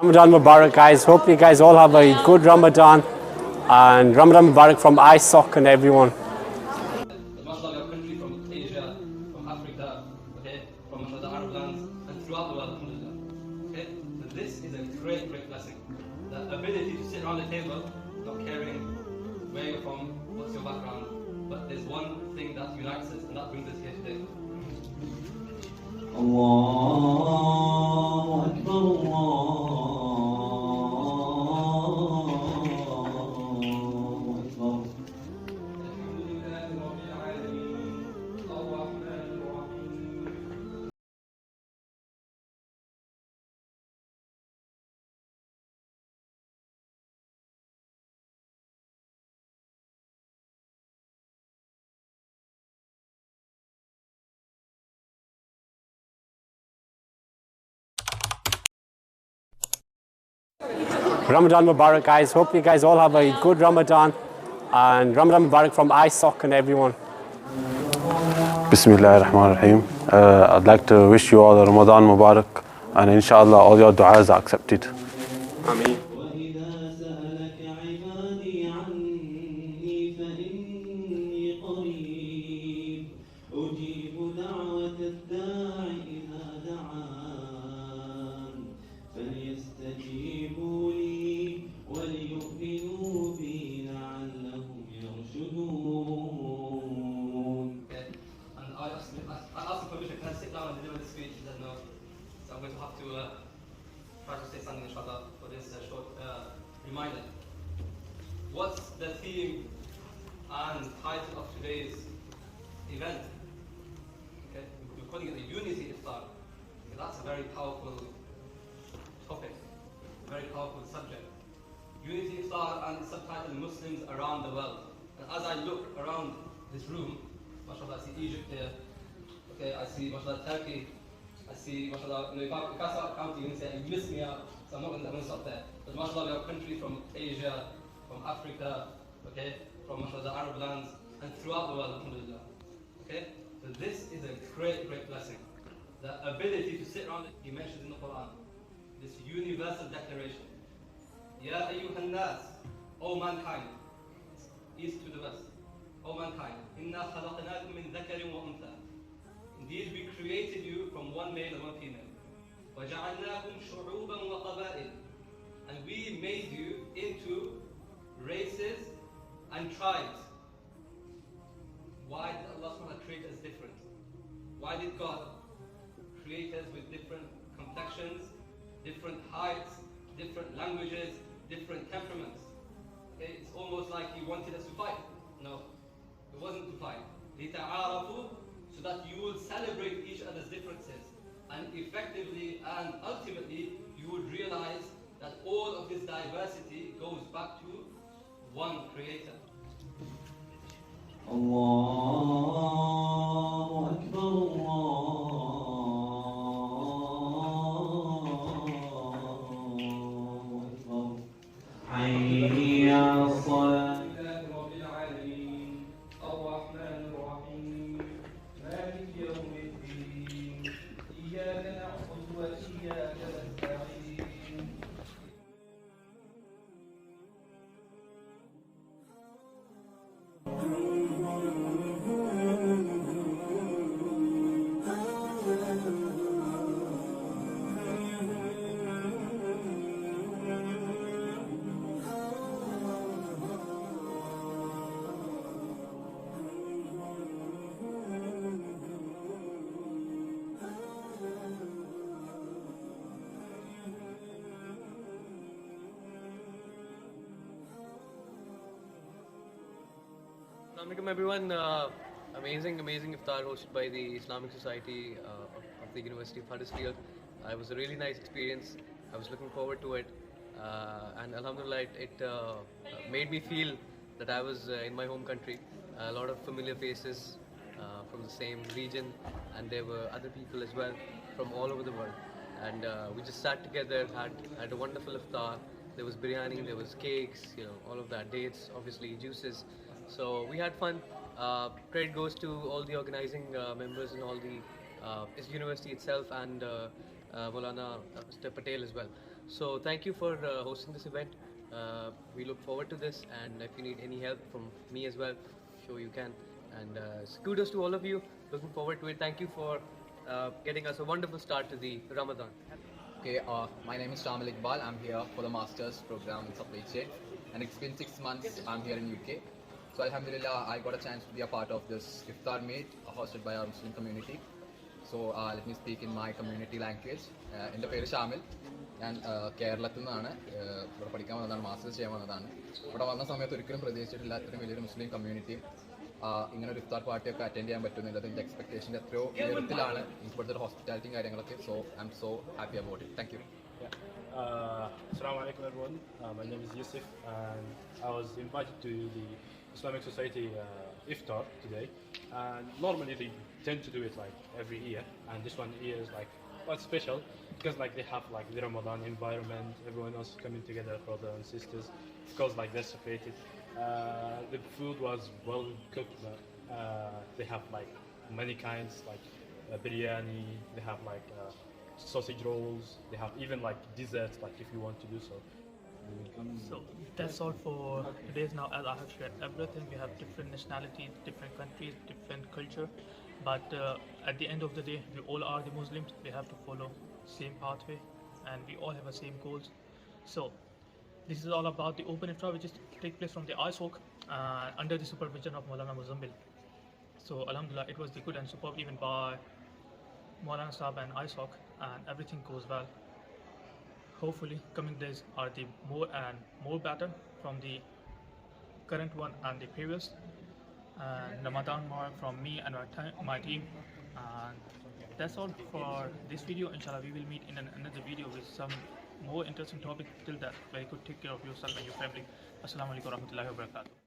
Ramadan Mubarak, guys. Hope you guys all have a good Ramadan, and Ramadan Mubarak from ISOC and everyone. MashaAllah, we have country from Asia, from Africa, okay, from the Arab lands, and throughout the world, alhamdulillah. Okay, so this is a great, great blessing. The ability to sit around the table, not caring where you're from, what's your background, but there's one thing that unites us, and that brings us here today. Allahu Akbar, Allahu Akbar. Ramadan Mubarak, guys. Hope you guys all have a good Ramadan, and Ramadan Mubarak from ISOC and everyone. Bismillah ar-Rahman ar-Rahim. I'd like to wish you all a Ramadan Mubarak, and inshallah all your du'as are accepted. Ameen. وإذا سألك عبادي عني فإني قريب أجيب دعوة الداع إذا دعان فليستجيبوا لي وليؤمنوا بي لعلهم يرشدون. And I asked him permission, can I sit down and deliver the speech? He said no. So I'm going to have to try to say something, inshallah, for this short reminder. What's the theme and title of today's event? Okay, we're calling it the Unity Iftar. Okay, that's a very powerful topic, very powerful subject. Unity Iftar and the subtitle Muslims around the world. And as I look around this room, mashallah, I see Egypt here. Okay, I see mashallah Turkey. I see mashallah, if I start counting, you can say you miss me out, so I'm not going to stop there. But mashallah, we have country from Asia, from Africa, okay, from mashallah the Arab lands, and throughout the world, alhamdulillah. Okay, so this is a great, great blessing. The ability to sit around, he mentions in the Quran, this universal declaration. Ya ayyuhan nas, O mankind, east to the west, O mankind, inna khalaqnakum min dhakarin wa untha. Indeed, we created you from one male and one female. وَجَعَلْنَاكُمْ شُعُوبًا وَقَبَائِلَ. And we made you into races and tribes. Why did Allah subhanahu wa ta'ala create us different? Why did God create us with different complexions, different heights, different languages, different temperaments? Okay, it's almost like He wanted us to fight. No, it wasn't to fight. لِتَعَارَفُوا, so that you will celebrate each other's differences, and effectively and ultimately you would realize that all of this diversity goes back to one Creator. Allahu Akbar, Allahu Akbar. Hayya as-salah. Assalamualaikum everyone. Amazing Iftar hosted by the Islamic Society of the University of Huddersfield. It was a really nice experience. I was looking forward to it, and Alhamdulillah, it made me feel that I was in my home country. A lot of familiar faces from the same region, and there were other people as well from all over the world. And we just sat together, had a wonderful iftar. There was biryani, there was cakes, all of that, dates, obviously juices. So we had fun. Credit goes to all the organizing members and all the university itself, and Maulana Mr. Patel as well. So thank you for hosting this event. We look forward to this, and if you need any help from me as well, sure you can. And kudos to all of you. Looking forward to it. Thank you for getting us a wonderful start to the Ramadan. Okay, my name is Shamil Iqbal. I'm here for the master's program in supply chain, and it's been 6 months. I'm here in UK. So Alhamdulillah, I got a chance to be a part of this Iftar meet hosted by our Muslim community. So let me speak in my community language. എൻ്റെ പേര് ഷാമിൽ. ഞാൻ കേരളത്തിൽ നിന്നാണ്. ഇവിടെ പഠിക്കാൻ വന്നതാണ്, masters ചെയ്യാൻ വന്നതാണ്. ഇവിടെ വന്ന സമയത്ത് ഒരിക്കലും പ്രതീക്ഷിച്ചിട്ടില്ല ഇത്രയും വലിയൊരു മുസ്ലിം കമ്മ്യൂണിറ്റിയും ഇങ്ങനെ ഒരു ഇഫ്താർ പാർട്ടിയൊക്കെ അറ്റൻഡ് ചെയ്യാൻ പറ്റുന്നില്ല. എൻ്റെ എക്സ്പെക്ടേഷൻ്റെ എത്രയോ ഉയരത്തിലാണ് ഇപ്പോഴത്തെ ഒരു ഹോസ്പിറ്റാലിറ്റിയും കാര്യങ്ങളൊക്കെ. So I M so happy about it. Thank you. Assalamu alaikum everyone. My name is Yusuf and I was invited to the Islamic Society Iftar today. And normally they tend to do it like every year, and this one year is like quite special because like they have like the Ramadan environment, everyone else coming together, brothers and sisters, because like they're separated. The food was well cooked. They have like many kinds like biryani. They have like sausage rolls. They have even like desserts, like if you want to do so. So that's all for today's. Now, as I have shared everything, we have different nationalities, different countries, different culture, but at the end of the day, we all are the Muslims. We have to follow same pathway, and we all have the same goals. So this is all about the open iftar, which is take place from the ISOC under the supervision of Maulana Muzammil. So Alhamdulillah, it was the good and superb even by Maulana Sahab and ISOC, and everything goes well. Hopefully coming days are the more and more better from the current one and the previous. And Ramadan Mubarak from me and my team. And that's all for this video. Inshallah, we will meet in another video with some more interesting topic. Till that, very good, take care of yourself and your family. Assalamu alaikum warahmatullahi wabarakatuh.